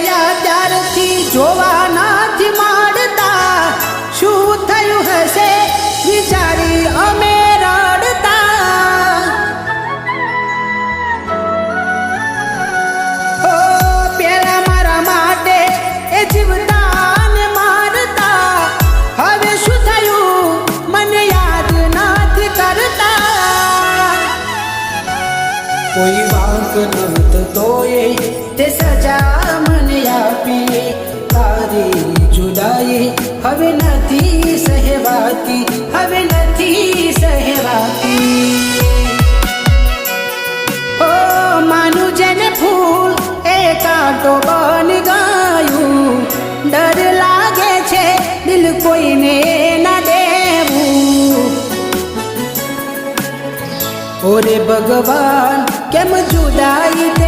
ગયા ત્યારથી જોવા નથી માંડતા, શું થયું હશે વિચારી અમે રડતા. ઓ પેલા મારા માટે એ જીવતા ને મારતા, હવે શું થયું મને યાદ નથી કરતા. કોઈ વાંક નહોત તોય તે સજા મને આપી, તારી જુદાઈ હવે નથી સહેવાતી, હવે નથી સહેવાતી. ઓ માનું જેને ફૂલ એ કાંટો બની ગયું, ડર લાગે છે દિલ કોઈને ના દેવું. ઓરે ભગવાન કેમ જુદાઈ